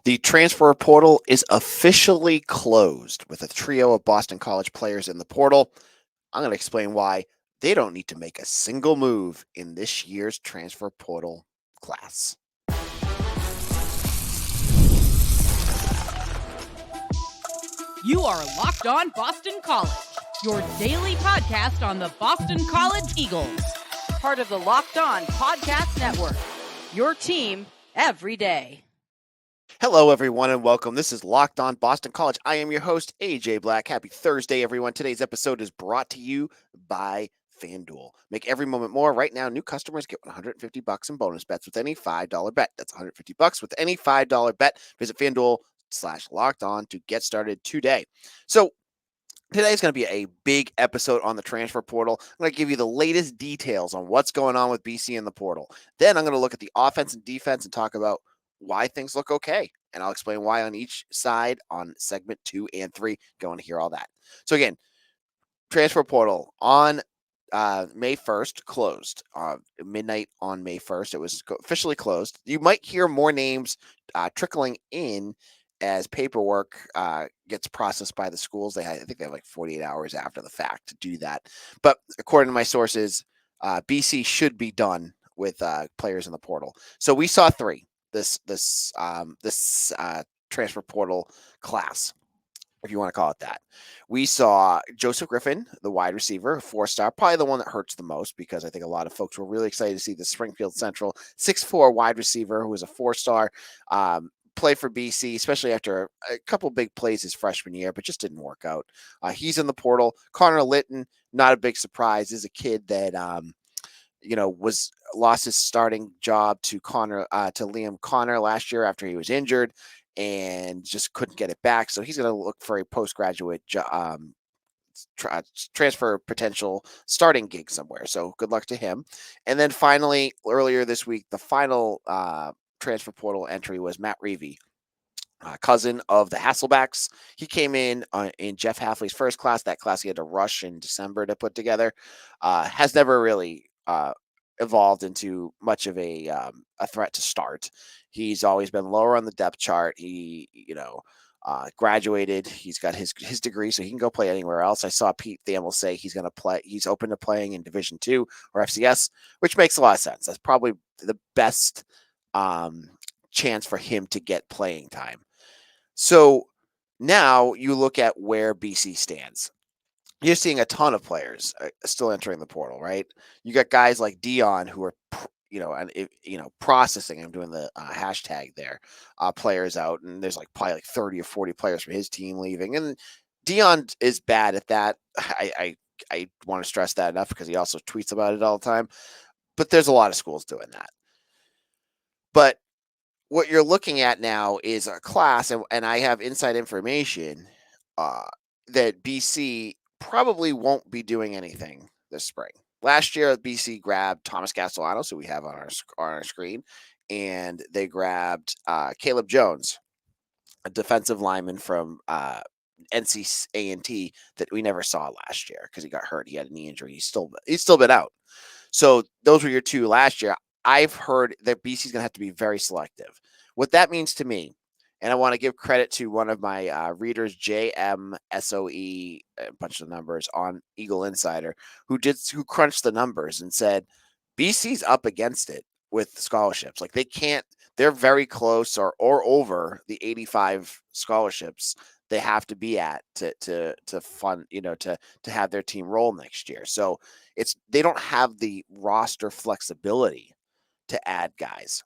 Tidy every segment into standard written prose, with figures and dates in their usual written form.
The transfer portal is officially closed with a trio of Boston College players in the portal. I'm going to explain why they don't need to make a single move in this year's transfer portal class. You are Locked On Boston College, your daily podcast on the Boston College Eagles, part of the Locked On Podcast Network, your team every day. Hello, everyone, and welcome. This is Locked On Boston College. I am your host, AJ Black. Happy Thursday, everyone. Today's episode is brought to you by FanDuel. Make every moment more. Right now, new customers get $150 in bonus bets with any $5 bet. That's $150 with any $5 bet. Visit FanDuel/Locked On to get started today. So, today's going to be a big episode on the transfer portal. I'm going to give you the latest details on what's going on with BC in the portal. Then I'm going to look at the offense and defense and talk about why things look okay. And I'll explain why on each side on segment 2 and 3. Going to hear all that. So again, transfer portal on May 1st closed. Midnight on May 1st, it was officially closed. You might hear more names trickling in as paperwork gets processed by the schools. I think they have like 48 hours after the fact to do that. But according to my sources, BC should be done with players in the portal. So we saw 3 this transfer portal class, if you want to call it that. We saw Joseph Griffin, the wide receiver, 4-star, probably the one that hurts the most because I think a lot of folks were really excited to see the Springfield Central 6'4" wide receiver who was a 4-star play for BC, especially after a couple big plays his freshman year, but just didn't work out. He's in the portal. Connor Litton, not a big surprise, is a kid that lost his starting job to Liam Connor last year after he was injured and just couldn't get it back. So he's going to look for a postgraduate transfer potential starting gig somewhere. So good luck to him. And then finally, earlier this week, the final transfer portal entry was Matt Reevy, cousin of the Hasselbacks. He came in Jeff Hafley's first class. That class he had to rush in December to put together. Has never really evolved into much of a threat to start. He's always been lower on the depth chart. He, graduated. He's got his degree, so he can go play anywhere else. I saw Pete Thamel say he's going to play. He's open to playing in Division II or FCS, which makes a lot of sense. That's probably the best chance for him to get playing time. So now you look at where BC stands. You're seeing a ton of players still entering the portal, right? You got guys like Dion who are, processing. I'm doing the hashtag there. Players out, and there's probably 30 or 40 players from his team leaving, and Dion is bad at that. I want to stress that enough because he also tweets about it all the time. But there's a lot of schools doing that. But what you're looking at now is a class, and I have inside information that BC probably won't be doing anything this spring. Last year, BC grabbed Thomas Castellanos, who we have on our screen, and they grabbed Caleb Jones, a defensive lineman from NC-A&T that we never saw last year because he got hurt. He had a knee injury. He's still been out. So those were your 2 last year. I've heard that BC is going to have to be very selective. What that means to me, and I want to give credit to one of my readers, JMSOE, a bunch of numbers on Eagle Insider, who crunched the numbers and said BC's up against it with scholarships. They're very close or over the 85 scholarships they have to be at to fund, to have their team roll next year. So they don't have the roster flexibility to add guys.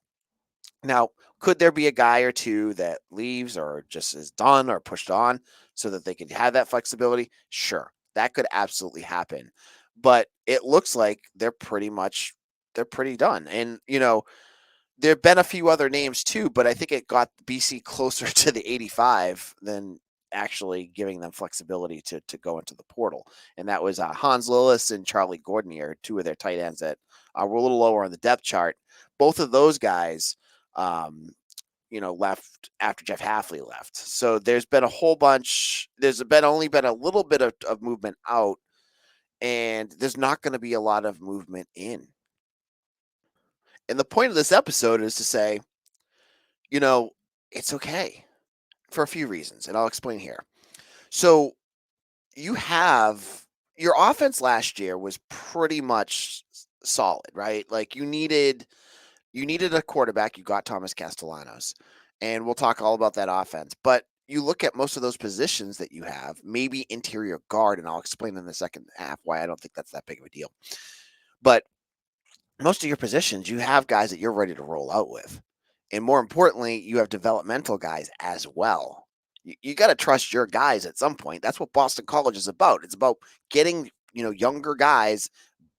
Now, could there be a guy or two that leaves or just is done or pushed on so that they could have that flexibility? Sure, that could absolutely happen. But it looks like they're pretty done. And, there have been a few other names too, but I think it got BC closer to the 85 than actually giving them flexibility to go into the portal. And that was Hans Lillis and Charlie Gordonier, 2 of their tight ends that were a little lower on the depth chart. Both of those guys left after Jeff Hafley left. So there's been a whole bunch. There's only been a little bit of movement out, and there's not going to be a lot of movement in. And the point of this episode is to say, it's okay for a few reasons, and I'll explain here. So you have your offense last year was pretty much solid, right? Like you needed a quarterback. You got Thomas Castellanos, and we'll talk all about that offense. But you look at most of those positions that you have, maybe interior guard, and I'll explain in the second half why I don't think that's that big of a deal. But most of your positions, you have guys that you're ready to roll out with. And more importantly, you have developmental guys as well. You got to trust your guys at some point. That's what Boston College is about. It's about getting, younger guys,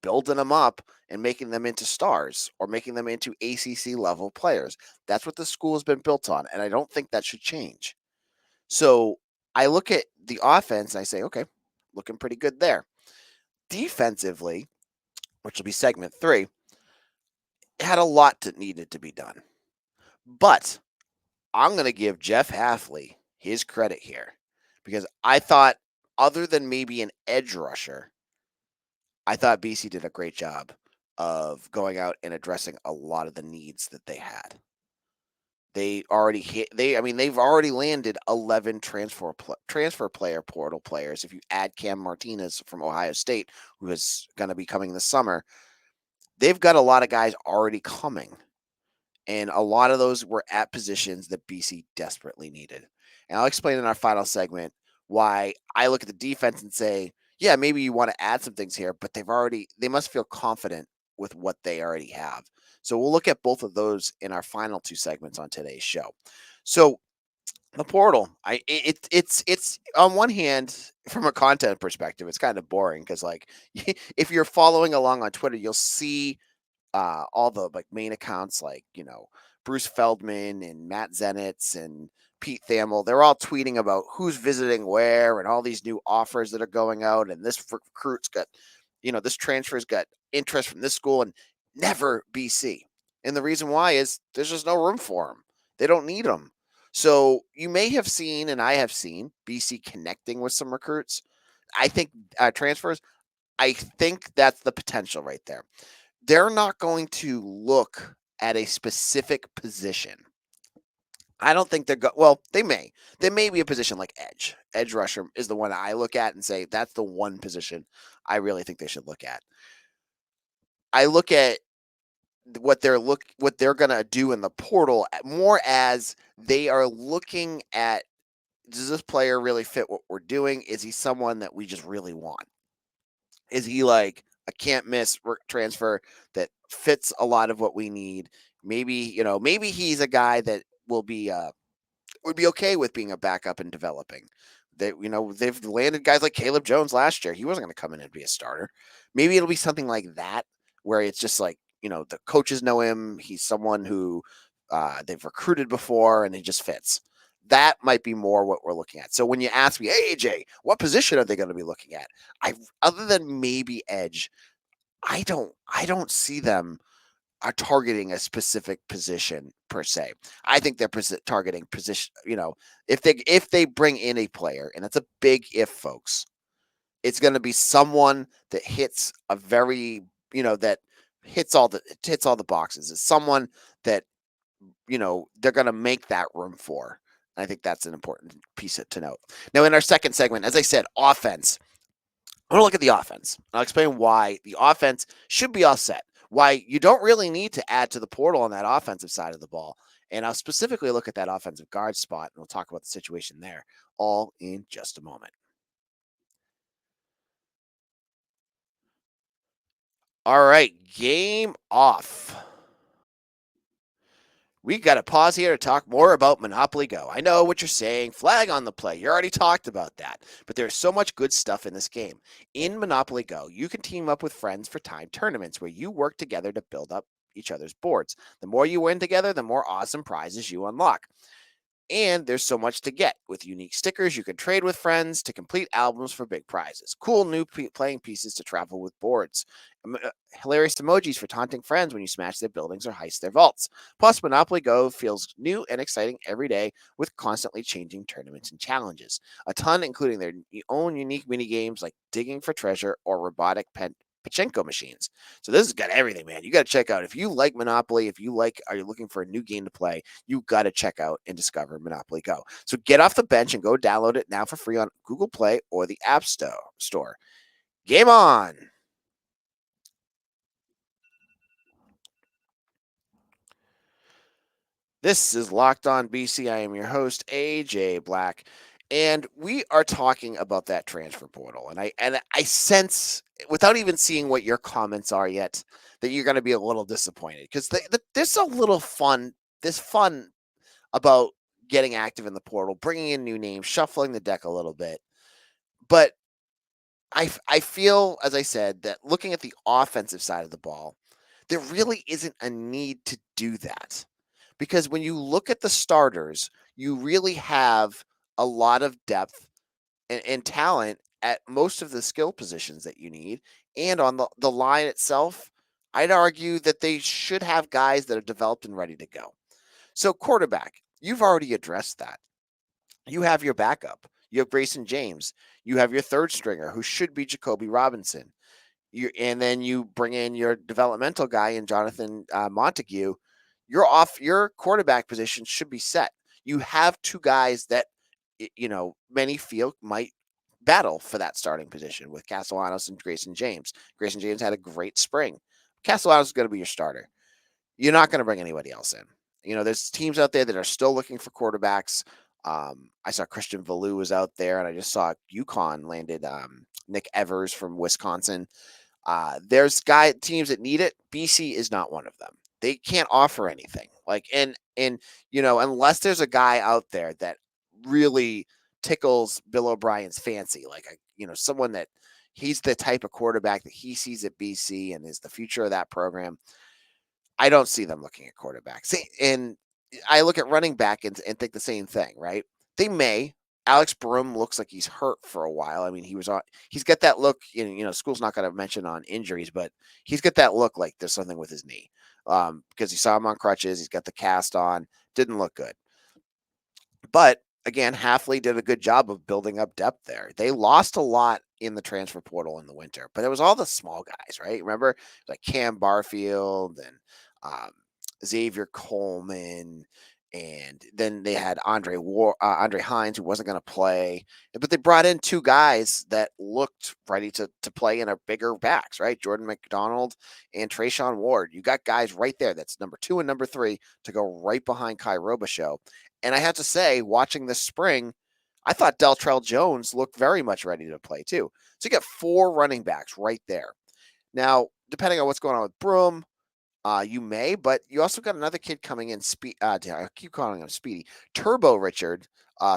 building them up and making them into stars or making them into ACC level players. That's what the school has been built on. And I don't think that should change. So I look at the offense and I say, okay, looking pretty good there. Defensively, which will be segment 3, had a lot that needed to be done. But I'm going to give Jeff Halfley his credit here because I thought, other than maybe an edge rusher, I thought BC did a great job of going out and addressing a lot of the needs that they had. They already hit. They've already landed 11 transfer player portal players. If you add Cam Martinez from Ohio State, who is going to be coming this summer, they've got a lot of guys already coming. And a lot of those were at positions that BC desperately needed. And I'll explain in our final segment why I look at the defense and say, yeah, maybe you want to add some things here, but they must feel confident with what they already have. So we'll look at both of those in our final 2 segments on today's show. So the portal, it's on one hand, from a content perspective, it's kind of boring because, like, if you're following along on Twitter, you'll see all the like main accounts like Bruce Feldman and Matt Zenitz and Pete Thamel. They're all tweeting about who's visiting where and all these new offers that are going out, and this recruit's got this transfer's got interest from this school and never BC. And the reason why is there's just no room for them. They don't need them. So you may have seen, and I have seen, BC connecting with some recruits. I think transfers. I think that's the potential right there. They're not going to look at a specific position. I don't think well, they may. There may be a position like edge. Edge rusher is the one I look at and say that's the one position I really think they should look at. I look at what they're going to do in the portal more as they are looking at, does this player really fit what we're doing? Is he someone that we just really want? Is he like a can't miss transfer that fits a lot of what we need? Maybe he's a guy that would be okay with being a backup and developing. They've landed guys like Caleb Jones last year. He wasn't going to come in and be a starter. Maybe it'll be something like that where it's just like, the coaches know him. He's someone who they've recruited before and he just fits. That might be more what we're looking at. So when you ask me, hey, AJ, what position are they going to be looking at? Other than maybe edge, I don't see them are targeting a specific position per se. I think they're targeting position. If they bring in a player, and it's a big if, folks, it's going to be someone that hits a very that hits all the boxes. It's someone that they're going to make that room for. I think that's an important piece to note. Now, in our second segment, as I said, offense. I want to look at the offense. I'll explain why the offense should be all set. Why you don't really need to add to the portal on that offensive side of the ball. And I'll specifically look at that offensive guard spot, and we'll talk about the situation there all in just a moment. All right, game off. We got to pause here to talk more about Monopoly Go. I know what you're saying. Flag on the play. You already talked about that. But there's so much good stuff in this game. In Monopoly Go, you can team up with friends for timed tournaments where you work together to build up each other's boards. The more you win together, the more awesome prizes you unlock. And there's so much to get. With unique stickers, you can trade with friends to complete albums for big prizes. Cool new playing pieces to travel with boards. Hilarious emojis for taunting friends when you smash their buildings or heist their vaults. Plus, Monopoly Go feels new and exciting every day with constantly changing tournaments and challenges. A ton, including their own unique mini games like digging for treasure or robotic pachinko machines. So this has got everything, man. You got to check out. If you like Monopoly, are you looking for a new game to play, you got to check out and discover Monopoly Go. So get off the bench and go download it now for free on Google Play or the App Store. Game on. This is Locked On BC. I am your host, AJ Black, and we are talking about that transfer portal. And I sense, without even seeing what your comments are yet, that you're going to be a little disappointed because there's a little fun. There's fun about getting active in the portal, bringing in new names, shuffling the deck a little bit. But I feel, as I said, that looking at the offensive side of the ball, there really isn't a need to do that. Because when you look at the starters, you really have a lot of depth and talent at most of the skill positions that you need. And on the line itself, I'd argue that they should have guys that are developed and ready to go. So, quarterback, you've already addressed that. You have your backup. You have Grayson James. You have your third stringer, who should be Jacoby Robinson. And then you bring in your developmental guy in Jonathan Montague. Your quarterback position should be set. You have two guys that many feel might battle for that starting position with Castellanos and Grayson James. Grayson James had a great spring. Castellanos is going to be your starter. You're not going to bring anybody else in. There's teams out there that are still looking for quarterbacks. I saw Christian Valu was out there, and I just saw UConn landed Nick Evers from Wisconsin. There's teams that need it. BC is not one of them. They can't offer anything. Unless there's a guy out there that really tickles Bill O'Brien's fancy, someone that he's the type of quarterback that he sees at BC and is the future of that program. I don't see them looking at quarterbacks. And I look at running back and think the same thing, right? They may. Alex Broom looks like he's hurt for a while. I mean, he's got that look, school's not going to mention on injuries, but he's got that look like there's something with his knee because you saw him on crutches. He's got the cast on. Didn't look good. But again, Halfley did a good job of building up depth there. They lost a lot in the transfer portal in the winter, but it was all the small guys, right? Remember, like Cam Barfield and Xavier Coleman, and then they had Andre Hines, who wasn't going to play, but they brought in two guys that looked ready to play in a bigger backs, right? Jordan McDonald and Trayshawn Ward. You got guys right there. That's number 2 and number 3 to go right behind Kai Robichaux. And I have to say, watching this spring, I thought Deltrell Jones looked very much ready to play too. So you got 4 running backs right there. Now, depending on what's going on with Broom, you may, but you also got another kid coming in. I keep calling him Speedy. Turbo Richard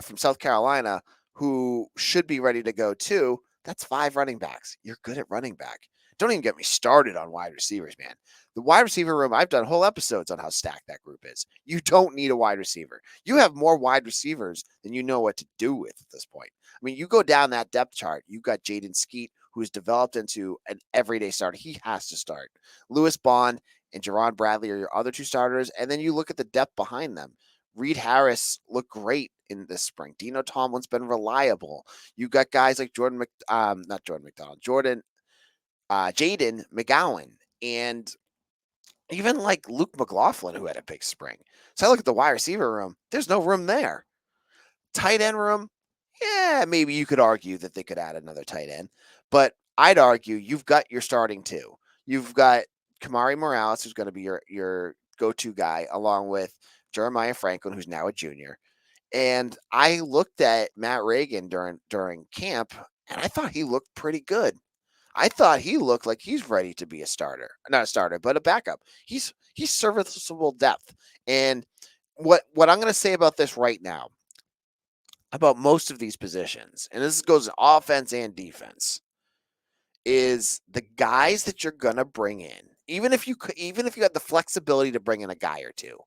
from South Carolina, who should be ready to go too. That's 5 running backs. You're good at running back. Don't even get me started on wide receivers, man. The wide receiver room, I've done whole episodes on how stacked that group is. You don't need a wide receiver. You have more wide receivers than you know what to do with at this point. I mean, you go down that depth chart. You've got Jaden Skeet, who's developed into an everyday starter. He has to start. Lewis Bond and Jerron Bradley are your other 2 starters. And then you look at the depth behind them. Reed Harris looked great in this spring. Dino Tomlin's been reliable. You got guys like Jaden McGowan, and even like Luke McLaughlin, who had a big spring. So I look at the wide receiver room. There's no room there. Tight end room, yeah, maybe you could argue that they could add another tight end. But I'd argue you've got your starting 2. You've got Kamari Morales, who's going to be your go-to guy, along with Jeremiah Franklin, who's now a junior. And I looked at Matt Reagan during camp, and I thought he looked pretty good. I thought he looked like he's ready to be a starter. Not a starter, but a backup. He's serviceable depth. And what I'm going to say about this right now, about most of these positions, and this goes offense and defense, is the guys that you're going to bring in. Even if you had the flexibility to bring in a guy or 2,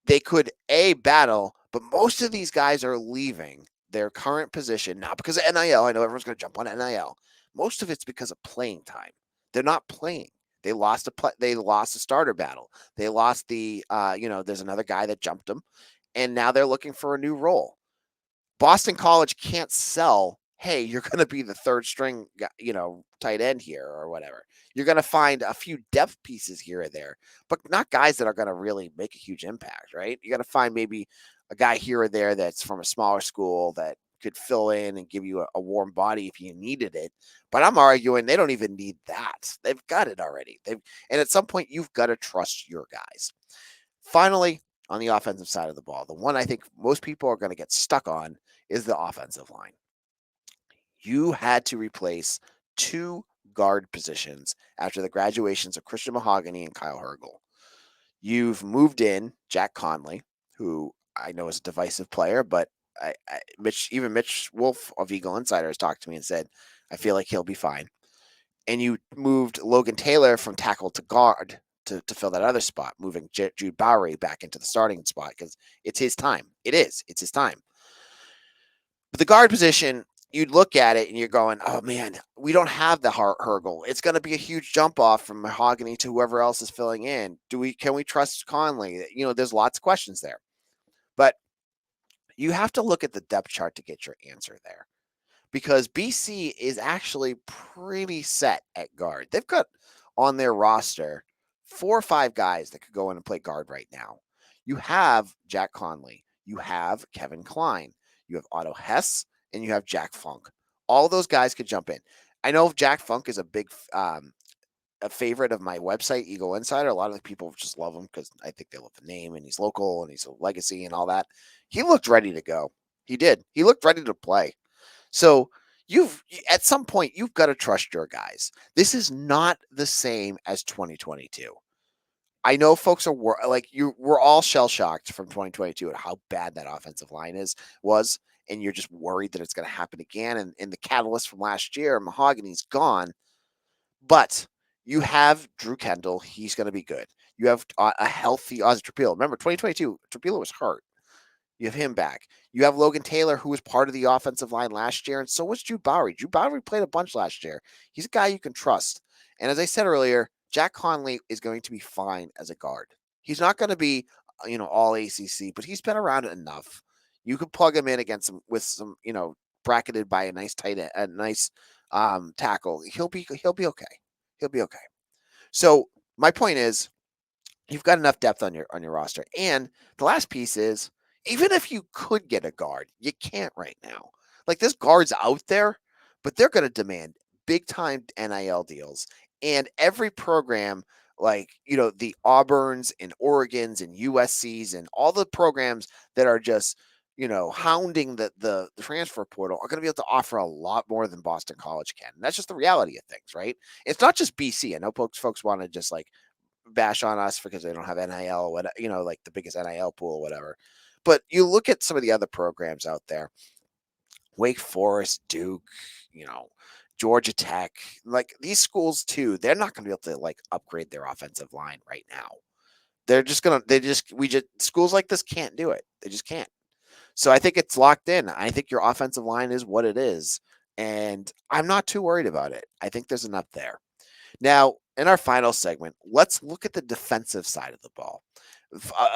they could battle, but most of these guys are leaving their current position, not because of NIL. I know everyone's going to jump on NIL. Most of it's because of playing time. They're not playing. They lost a starter battle. They lost there's another guy that jumped them, and now they're looking for a new role. Boston College can't sell hey, you're going to be the third string, tight end here or whatever. You're going to find a few depth pieces here or there, but not guys that are going to really make a huge impact, right? You're going to find maybe a guy here or there that's from a smaller school that could fill in and give you a warm body if you needed it. But I'm arguing they don't even need that. They've got it already. And at some point, you've got to trust your guys. Finally, on the offensive side of the ball, the one I think most people are going to get stuck on is the offensive line. You had to replace two guard positions after the graduations of Christian Mahogany and Kyle Hergel. You've moved in Jack Conley, who I know is a divisive player, but Mitch Wolf of Eagle Insider has talked to me and said, I feel like he'll be fine. And you moved Logan Taylor from tackle to guard to fill that other spot, moving Jude Bowery back into the starting spot because it's his time. It's his time. But the guard position, you'd look at it and you're going, oh man, we don't have the Hergel. It's going to be a huge jump off from Mahogany to whoever else is filling in. Can we trust Conley? There's lots of questions there. But you have to look at the depth chart to get your answer there. Because BC is actually pretty set at guard. They've got on their roster 4 or 5 guys that could go in and play guard right now. You have Jack Conley. You have Kevin Klein. You have Otto Hess, and you have Jack Funk. All those guys could jump in. I know Jack Funk is a big a favorite of my website, Eagle Insider. A lot of the people just love him because I think they love the name and he's local and he's a legacy and all that. He looked ready to go. He did. He looked ready to play. So at some point you've got to trust your guys. This is not the same as 2022. I know folks are we're all shell shocked from 2022 at how bad that offensive line was, and you're just worried that it's going to happen again. And the catalyst from last year, Mahogany's gone, but you have Drew Kendall. He's going to be good. You have a healthy Ozzy Trapilo. Remember, 2022, Trapilo was hurt. You have him back. You have Logan Taylor, who was part of the offensive line last year, and so was Jude Bowery. Jude Bowery played a bunch last year. He's a guy you can trust. And as I said earlier, Jack Conley is going to be fine as a guard. He's not going to be, all ACC, but he's been around enough. You could plug him in against some with some, bracketed by a nice tight end, a nice tackle. He'll be okay. He'll be okay. So my point is, you've got enough depth on your roster. And the last piece is, even if you could get a guard, you can't right now. Like, there's guards out there, but they're going to demand big time NIL deals. And every program, like, the Auburns and Oregons and USCs and all the programs that are just, hounding the transfer portal are going to be able to offer a lot more than Boston College can. And that's just the reality of things, right? It's not just BC. I know folks want to just like bash on us because they don't have NIL, like the biggest NIL pool or whatever. But you look at some of the other programs out there, Wake Forest, Duke, Georgia Tech, like these schools too, they're not going to be able to like upgrade their offensive line right now. Schools like this can't do it. They just can't. So I think it's locked in. I think your offensive line is what it is. And I'm not too worried about it. I think there's enough there. Now, in our final segment, let's look at the defensive side of the ball,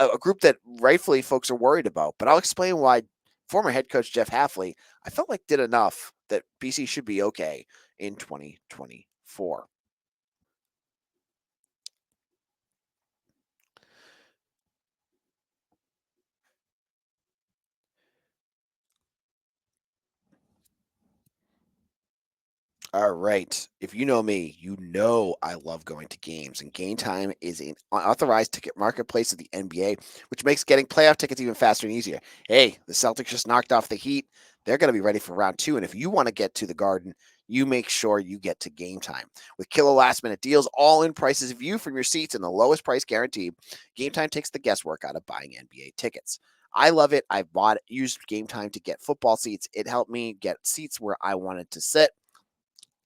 a group that rightfully folks are worried about. But I'll explain why former head coach Jeff Hafley, I felt like, did enough that BC should be okay in 2024. All right. If you know me, you know I love going to games, and Gametime is an authorized ticket marketplace of the NBA, which makes getting playoff tickets even faster and easier. Hey, the Celtics just knocked off the Heat. They're going to be ready for round 2, and if you want to get to the Garden, you make sure you get to Gametime. With killer last-minute deals, all-in prices view from your seats, and the lowest price guaranteed, Gametime takes the guesswork out of buying NBA tickets. I love it. I've used Gametime to get football seats. It helped me get seats where I wanted to sit.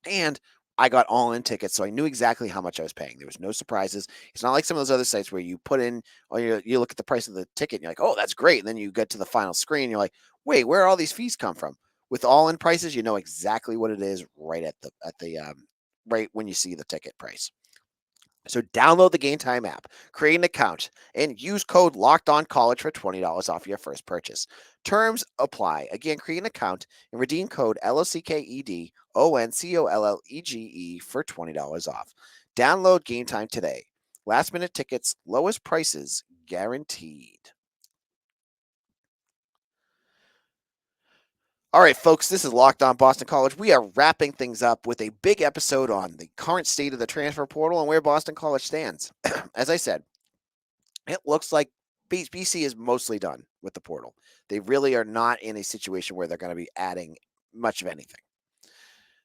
And I got all-in tickets, so I knew exactly how much I was paying. There was no surprises. It's not like some of those other sites where you put in, or you look at the price of the ticket, and you're like, oh, that's great. And then you get to the final screen, and you're like, wait, where are all these fees come from? With all-in prices, you know exactly what it is right at the right when you see the ticket price. So download the Gametime app, create an account, and use code LOCKEDONCollege for $20 off your first purchase. Terms apply. Again, create an account and redeem code LOCKEDONCOLLEGE for $20 off. Download Gametime today. Last minute tickets, lowest prices guaranteed. All right, folks, this is Locked On Boston College. We are wrapping things up with a big episode on the current state of the transfer portal and where Boston College stands. As I said, it looks like BC is mostly done with the portal. They really are not in a situation where they're going to be adding much of anything.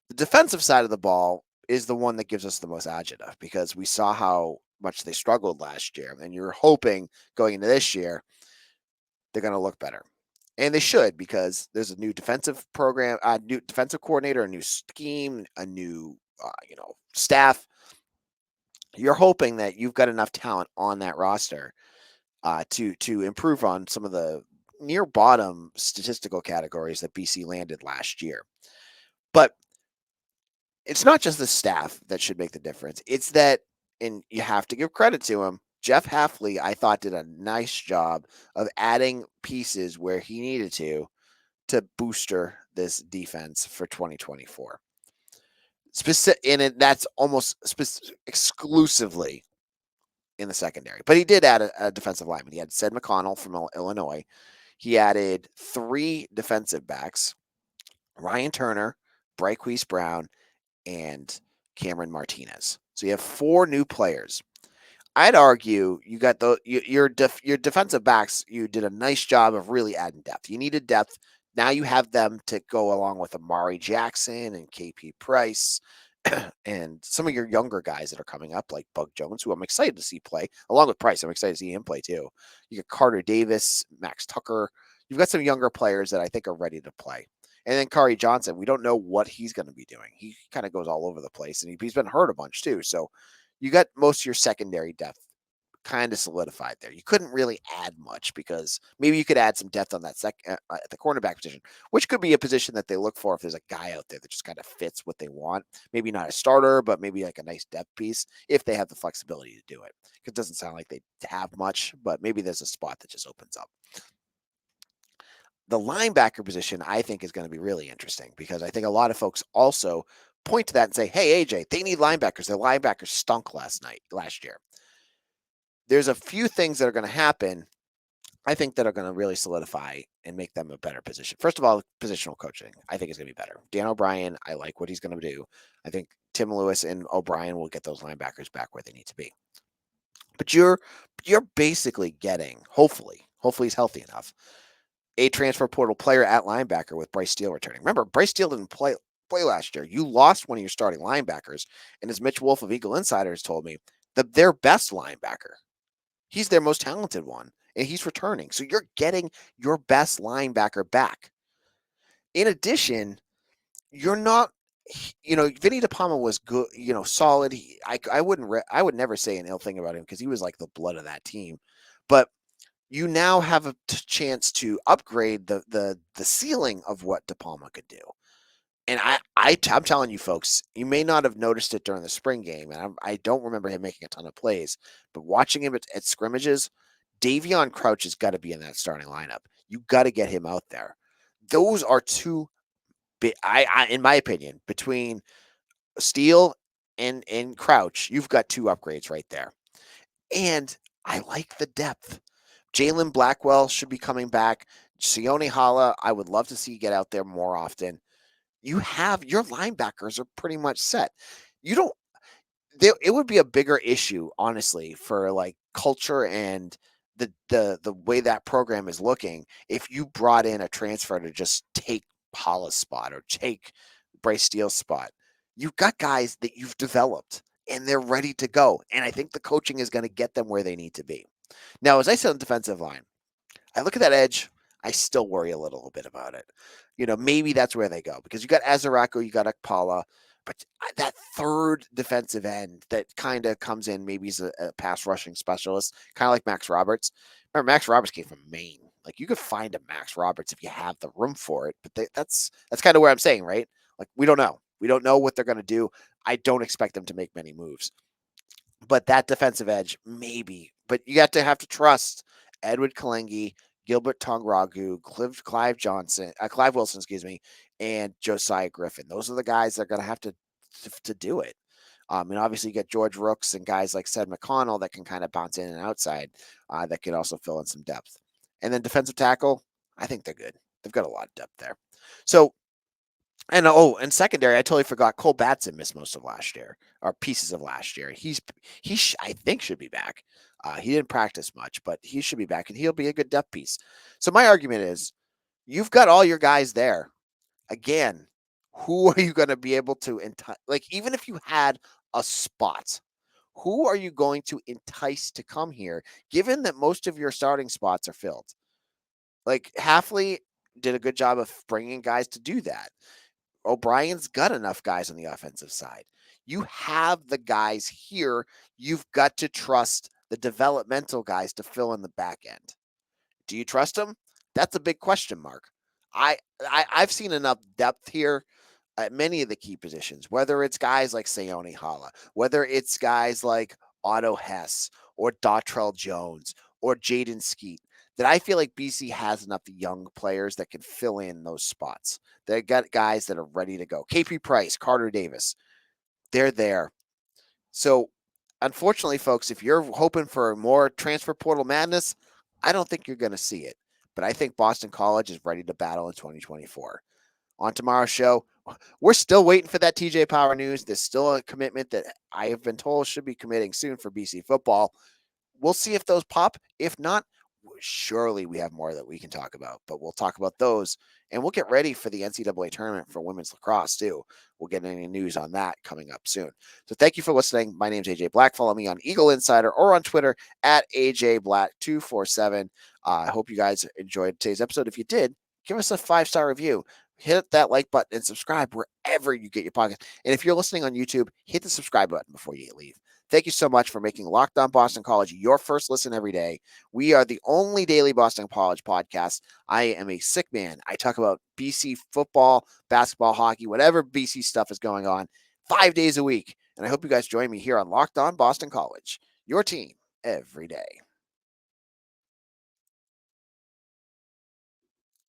The defensive side of the ball is the one that gives us the most agita because we saw how much they struggled last year, and you're hoping going into this year they're going to look better. And they should, because there's a new defensive program, a new defensive coordinator, a new scheme, a new staff. You're hoping that you've got enough talent on that roster to improve on some of the near bottom statistical categories that BC landed last year. But it's not just the staff that should make the difference. It's that, and you have to give credit to him, Jeff Hafley, I thought, did a nice job of adding pieces where he needed to booster this defense for 2024. That's almost exclusively in the secondary. But he did add a defensive lineman. He had Sid McConnell from Illinois. He added 3 defensive backs, Ryan Turner, Bryquise Brown, and Cameron Martinez. So you have 4 new players. I'd argue you got your defensive backs. You did a nice job of really adding depth. You needed depth. Now you have them to go along with Amari Jackson and KP Price and some of your younger guys that are coming up, like Bug Jones, who I'm excited to see play, along with Price. I'm excited to see him play too. You got Carter Davis, Max Tucker. You've got some younger players that I think are ready to play. And then Kari Johnson, we don't know what he's going to be doing. He kind of goes all over the place, and he's been hurt a bunch too. So you got most of your secondary depth kind of solidified there. You couldn't really add much because maybe you could add some depth on that at the cornerback position, which could be a position that they look for if there's a guy out there that just kind of fits what they want. Maybe not a starter, but maybe like a nice depth piece if they have the flexibility to do it. It doesn't sound like they have much, but maybe there's a spot that just opens up. The linebacker position, I think, is going to be really interesting because I think a lot of folks also point to that and say, hey, AJ, they need linebackers. Their linebackers stunk last year. There's a few things that are going to happen, I think, that are going to really solidify and make them a better position. First of all, positional coaching, I think, is going to be better. Dan O'Brien, I like what he's going to do. I think Tim Lewis and O'Brien will get those linebackers back where they need to be. But you're basically getting, hopefully he's healthy enough, a transfer portal player at linebacker with Bryce Steele returning. Remember, Bryce Steele didn't play last year. You lost one of your starting linebackers, and as Mitch Wolf of Eagle Insiders told me, their best linebacker. He's their most talented one, and he's returning. So you're getting your best linebacker back. In addition, you're not, Vinny DePalma was good, solid. I would never say an ill thing about him because he was like the blood of that team. But you now have a chance to upgrade the ceiling of what DePalma could do. And I'm telling you, folks, you may not have noticed it during the spring game, and I don't remember him making a ton of plays, but watching him at scrimmages, Davion Crouch has got to be in that starting lineup. You got to get him out there. Those are two, in my opinion, between Steele and Crouch, you've got 2 upgrades right there. And I like the depth. Jalen Blackwell should be coming back. Sione Hala, I would love to see get out there more often. You have your linebackers are pretty much set. It would be a bigger issue, honestly, for like culture and the way that program is looking if you brought in a transfer to just take Hala's spot or take Bryce Steele's spot. You've got guys that you've developed and they're ready to go. And I think the coaching is going to get them where they need to be. Now, as I said on defensive line, I look at that edge, I still worry a little bit about it. Maybe that's where they go because you got Azaraco, you got Akpala, but that third defensive end that kind of comes in, maybe he's a pass rushing specialist, kind of like Max Roberts. Remember, Max Roberts came from Maine. Like you could find a Max Roberts if you have the room for it, but that's kind of where I'm saying, right? Like we don't know. We don't know what they're going to do. I don't expect them to make many moves. But that defensive edge, maybe. But you have to trust Edward Kalengi, Gilbert Tongragu, Clive Wilson, excuse me, and Josiah Griffin. Those are the guys that are going to have to do it. And obviously, you get George Rooks and guys like Sed McConnell that can kind of bounce in and outside that can also fill in some depth. And then defensive tackle, I think they're good. They've got a lot of depth there. So, and secondary, I totally forgot. Cole Batson missed most of last year, or pieces of last year. I think should be back. He didn't practice much, but he should be back, and he'll be a good depth piece. So my argument is, you've got all your guys there. Again, who are you going to be able to entice? Like, even if you had a spot, who are you going to entice to come here, given that most of your starting spots are filled? Like, Halfley did a good job of bringing guys to do that. O'Brien's got enough guys on the offensive side. You have the guys here. You've got to trust the developmental guys to fill in the back end. Do you trust them? That's a big question mark. I've seen enough depth here at many of the key positions, whether it's guys like Sayoni Hala, whether it's guys like Otto Hess or Dottrell Jones or Jaden Skeet, that I feel like BC has enough young players that can fill in those spots. They got guys that are ready to go. KP Price, Carter Davis, they're there. So, unfortunately, folks, if you're hoping for more transfer portal madness, I don't think you're going to see it. But I think Boston College is ready to battle in 2024. On tomorrow's show, we're still waiting for that TJ Power news. There's still a commitment that I have been told should be committing soon for BC football. We'll see if those pop. If not, surely we have more that we can talk about, but we'll talk about those, and we'll get ready for the NCAA tournament for women's lacrosse too. We'll get any news on that coming up soon. So thank you for listening. My name is AJ Black. Follow me on Eagle Insider or on Twitter at AJ Black247. I hope you guys enjoyed today's episode. If you did, give us a 5-star review. Hit that like button and subscribe wherever you get your podcast. And if you're listening on YouTube, hit the subscribe button before you leave. Thank you so much for making Locked On Boston College your first listen every day. We are the only daily Boston College podcast. I am a sick man. I talk about BC football, basketball, hockey, whatever BC stuff is going on 5 days a week. And I hope you guys join me here on Locked On Boston College, your team every day.